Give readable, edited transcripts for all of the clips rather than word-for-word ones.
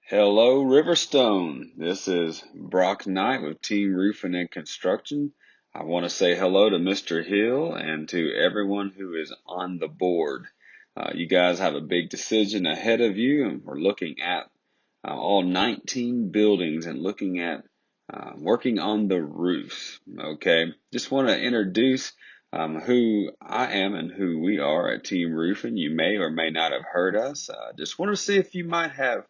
Hello, Riverstone. This is Brock Knight with Team Roofing and Construction. I want to say hello to Mr. Hill and to everyone who is on the board. You guys have a big decision ahead of you, and we're looking at all 19 buildings and looking at working on the roofs. Okay, just want to introduce who I am and who we are at Team Roofing. You may or may not have heard us. Just want to see if you might have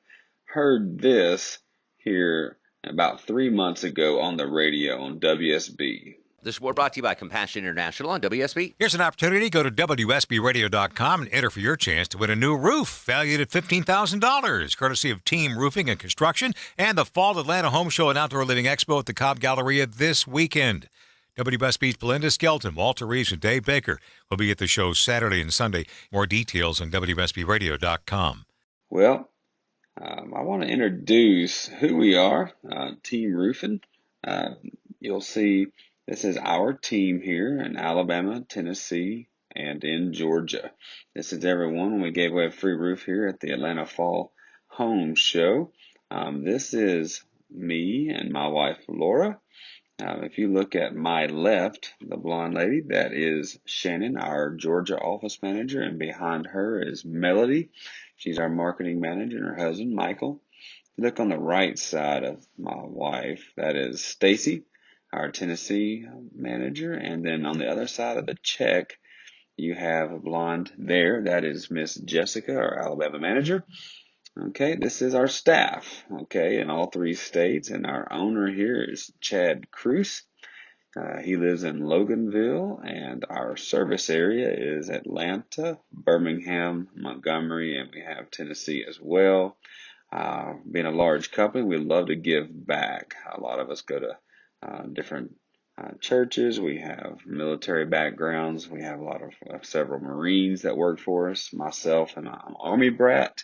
heard this here about 3 months ago on the radio on WSB. This award brought to you by Compassion International on WSB. Here's an opportunity. Go to WSBRadio.com and enter for your chance to win a new roof valued at $15,000, courtesy of Team Roofing and Construction and the Fall Atlanta Home Show and Outdoor Living Expo at the Cobb Galleria this weekend. WSB's Belinda Skelton, Walter Reeves, and Dave Baker will be at the show Saturday and Sunday. More details on WSBRadio.com. Well, I want to introduce who we are, Team Roofing. You'll see this is our team here in Alabama, Tennessee, and in Georgia. This is everyone when we gave away a free roof here at the Atlanta Fall Home Show. This is me and my wife, Laura. If you look at my left, the blonde lady, that is Shannon, our Georgia office manager, and behind her is Melody. She's our marketing manager, and her husband, Michael. If you look on the right side of my wife, that is Stacy, our Tennessee manager, and then on the other side of the check, you have a blonde there. That is Miss Jessica, our Alabama manager. Okay, this is our staff, okay, in all three states, and our owner here is Chad Cruz. He lives in Loganville, and our service area is Atlanta, Birmingham, Montgomery, and we have Tennessee as well. Being a large company, we love to give back. A lot of us go to different churches. We have military backgrounds. We have a lot of several Marines that work for us. Myself, and I'm Army brat.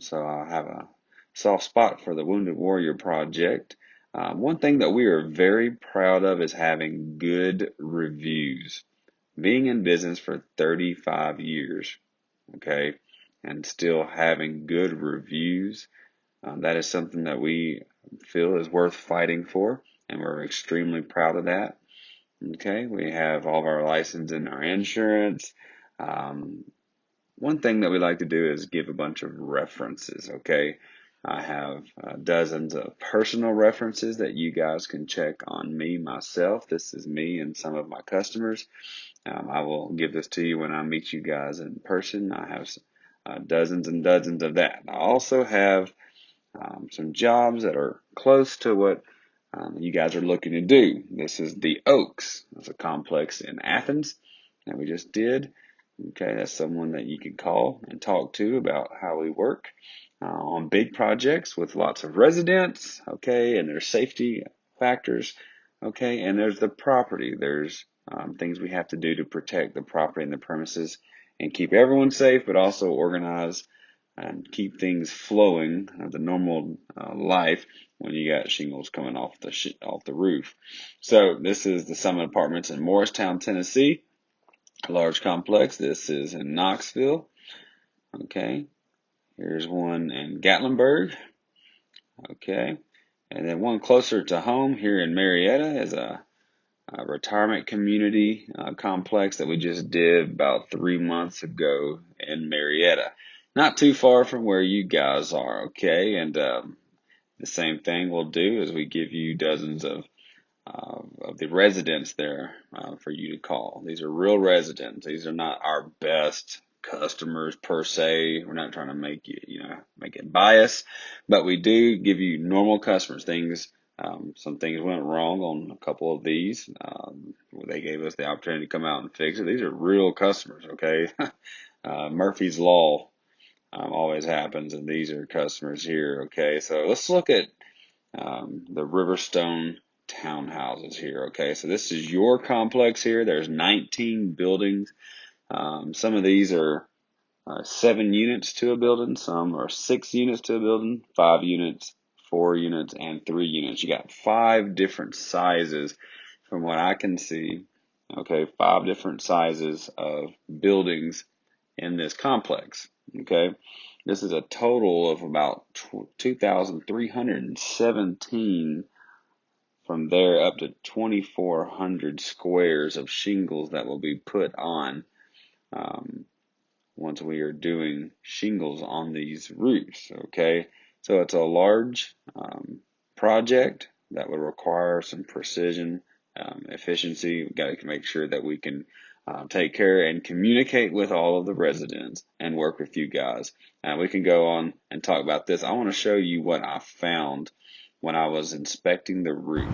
So I have a soft spot for the Wounded Warrior Project. One thing that we are very proud of is having good reviews. Being in business for 35 years, okay, and still having good reviews, that is something that we feel is worth fighting for, and we're extremely proud of that. Okay, we have all of our license and our insurance. One thing that we like to do is give a bunch of references, okay? I have dozens of personal references that you guys can check on me, myself. This is me and some of my customers. I will give this to you when I meet you guys in person. I have dozens and dozens of that. I also have some jobs that are close to what you guys are looking to do. This is the Oaks. It's a complex in Athens that we just did. Okay, that's someone that you can call and talk to about how we work on big projects with lots of residents, okay, and there's safety factors, okay, and there's the property. There's things we have to do to protect the property and the premises and keep everyone safe, but also organize and keep things flowing, the normal life when you got shingles coming off the roof. So this is the Summit Apartments in Morristown, Tennessee. A large complex. This is in Knoxville. Okay. Here's one in Gatlinburg. Okay. And then one closer to home here in Marietta is a retirement community complex that we just did about 3 months ago in Marietta. Not too far from where you guys are. Okay. And the same thing we'll do is we give you dozens of the residents there for you to call. These are real residents. These are not our best customers per se. We're not trying to make it biased, but we do give you normal customers. Some things went wrong on a couple of these. They gave us the opportunity to come out and fix it. These are real customers, okay? Murphy's Law always happens, and these are customers here, okay? So let's look at the Riverstone Townhouses here, okay? So this is your complex here. There's 19 buildings. Some of these are 7 units to a building. Some are 6 units to a building, 5 units, 4 units, and 3 units. You got 5 different sizes from what I can see, okay? 5 different sizes of buildings in this complex, okay? This is a total of about 2,317 from there up to 2,400 squares of shingles that will be put on once we are doing shingles on these roofs. Okay, so it's a large project that will require some precision, efficiency. We've got to make sure that we can take care and communicate with all of the residents and work with you guys. We can go on and talk about this. I want to show you what I found when I was inspecting the roof.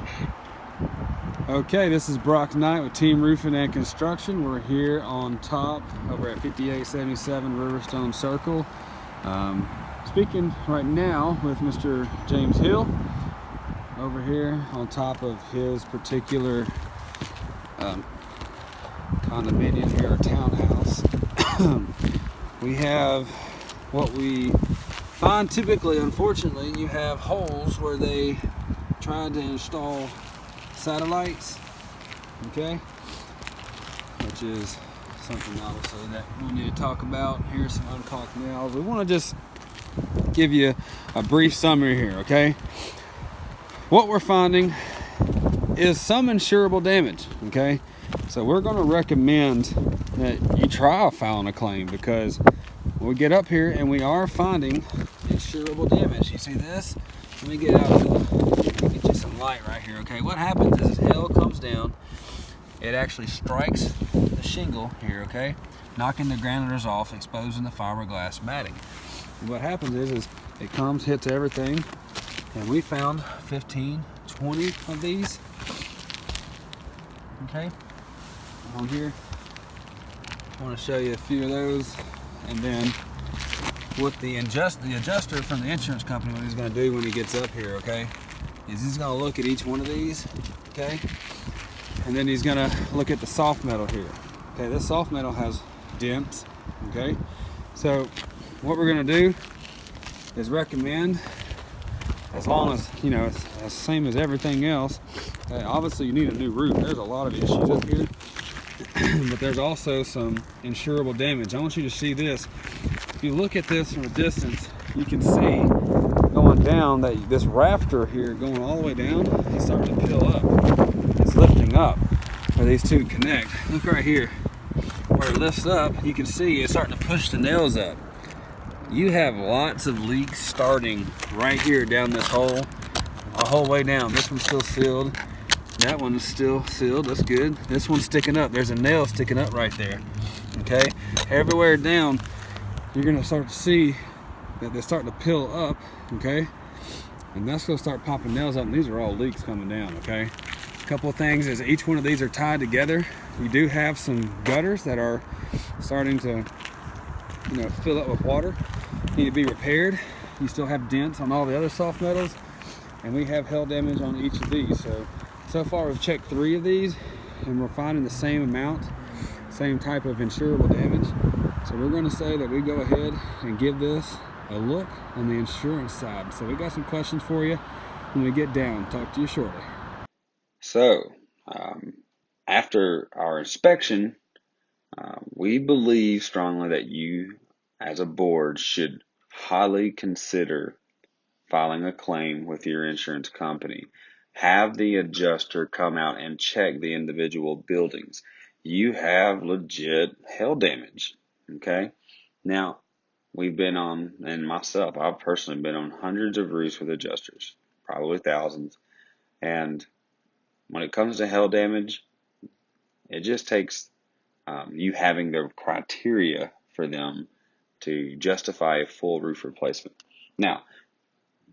Okay, this is Brock Knight with Team Roofing and Construction. We're here on top over at 5877 Riverstone Circle. Speaking right now with Mr. James Hill over here on top of his particular condominium here, or townhouse. We have what we find typically, unfortunately, you have holes where they tried to install satellites, okay, which is something obviously that we need to talk about. Here's some uncaulked nails. We want to just give you a brief summary here, okay? What we're finding is some insurable damage, okay? So we're going to recommend that you try filing a claim, because when we get up here and we are finding insurable damage. You see this? Let me get out of get you some light right here, okay? What happens is hail comes down, it actually strikes the shingle here, okay? Knocking the granulars off, exposing the fiberglass matting. And what happens is it comes, hits everything, and we found 15, 20 of these, okay, on here. I want to show you a few of those, and then what the adjuster from the insurance company, what he's going to do when he gets up here, okay, is he's going to look at each one of these, okay, and then he's going to look at the soft metal here. Okay, this soft metal has dents, okay, so what we're going to do is recommend, as long as, you know, it's the same as everything else, obviously you need a new roof. There's a lot of issues up here, but there's also some insurable damage. I want you to see this. If you look at this from a distance, you can see going down that this rafter here going all the way down, it's starting to peel up. It's lifting up where these two connect. Look right here where it lifts up. You can see it's starting to push the nails up. You have lots of leaks starting right here down this hole, a whole way down. This one's still sealed. That one is still sealed. That's good. This one's sticking up. There's a nail sticking up right there. Okay, everywhere down, you're gonna start to see that they're starting to peel up, okay? And that's gonna start popping nails up, and these are all leaks coming down, okay? A couple of things is each one of these are tied together. We do have some gutters that are starting to, you know, fill up with water, need to be repaired. You still have dents on all the other soft metals, and we have hail damage on each of these. So far we've checked 3 of these, and we're finding the same amount, same type of insurable damage. So we're going to say that we go ahead and give this a look on the insurance side. So we got some questions for you when we get down. Talk to you shortly. So, after our inspection, we believe strongly that you, as a board, should highly consider filing a claim with your insurance company. Have the adjuster come out and check the individual buildings. You have legit hail damage. Okay, now we've been on, and myself, I've personally been on hundreds of roofs with adjusters, probably thousands. And when it comes to hail damage, it just takes you having the criteria for them to justify a full roof replacement. Now,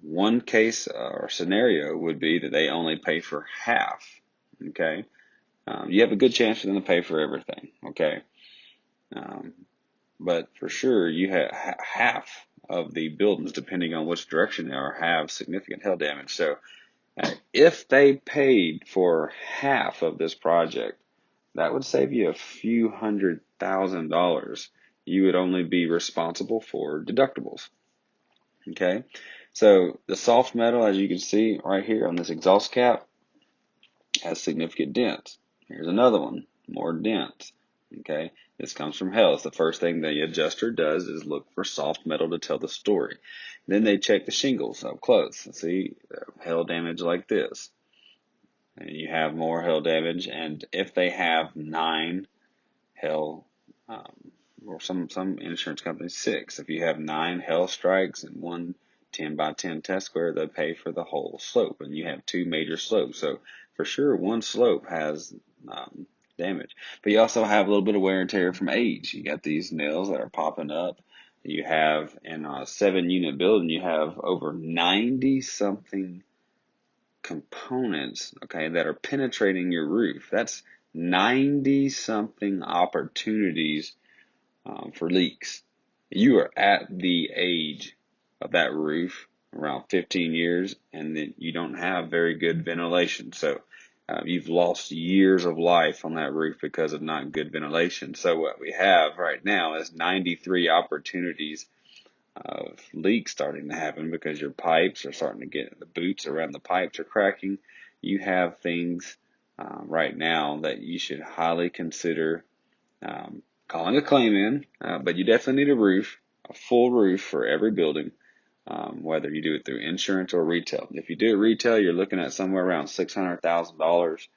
one case or scenario would be that they only pay for half. Okay, you have a good chance for them to pay for everything. Okay. But for sure, you have half of the buildings, depending on which direction they are, have significant hail damage. So if they paid for half of this project, that would save you a few $100,000. You would only be responsible for deductibles. Okay, so the soft metal, as you can see right here on this exhaust cap, has significant dents. Here's another one, more dents. Okay, This comes from hail. It's the first thing the adjuster does is look for soft metal to tell the story. Then they check the shingles up close. See hail damage like this. And you have more hail damage. And if they have 9 hail, or some insurance companies 6. If you have 9 hail strikes and one 10 by 10 test square, they pay for the whole slope. And you have 2 major slopes. So for sure, one slope has damage. But you also have a little bit of wear and tear from age. You got these nails that are popping up. You have in a 7-unit building, you have over 90 something components, okay, that are penetrating your roof. That's 90 something opportunities for leaks. You are at the age of that roof around 15 years, and then you don't have very good ventilation. So you've lost years of life on that roof because of not good ventilation. So what we have right now is 93 opportunities of leaks starting to happen because your pipes are starting to get, the boots around the pipes are cracking. You have things right now that you should highly consider calling a claim in, but you definitely need a full roof for every building, whether you do it through insurance or retail. If you do it retail, you're looking at somewhere around $600,000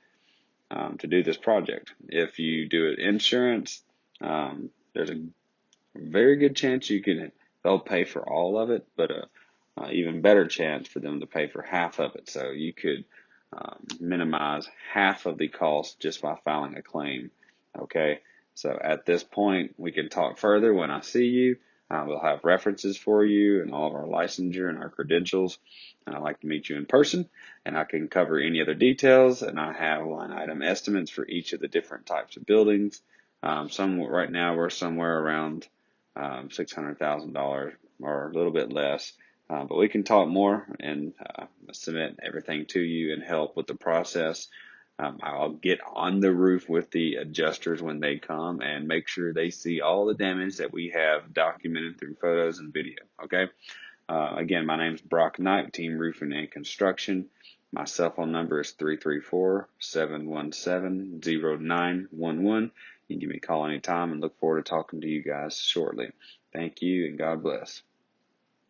to do this project. If you do it insurance, there's a very good chance they'll pay for all of it, but even better chance for them to pay for half of it. So you could minimize half of the cost just by filing a claim. Okay, so at this point, we can talk further when I see you. We'll have references for you and all of our licensure and our credentials. And I'd like to meet you in person, and I can cover any other details. And I have line item estimates for each of the different types of buildings. Right now we're somewhere around $600,000 or a little bit less. But we can talk more and submit everything to you and help with the process. I'll get on the roof with the adjusters when they come and make sure they see all the damage that we have documented through photos and video. Okay. Again, my name's Brock Knight, Team Roofing and Construction. My cell phone number is 334-717-0911. You can give me a call anytime and look forward to talking to you guys shortly. Thank you and God bless.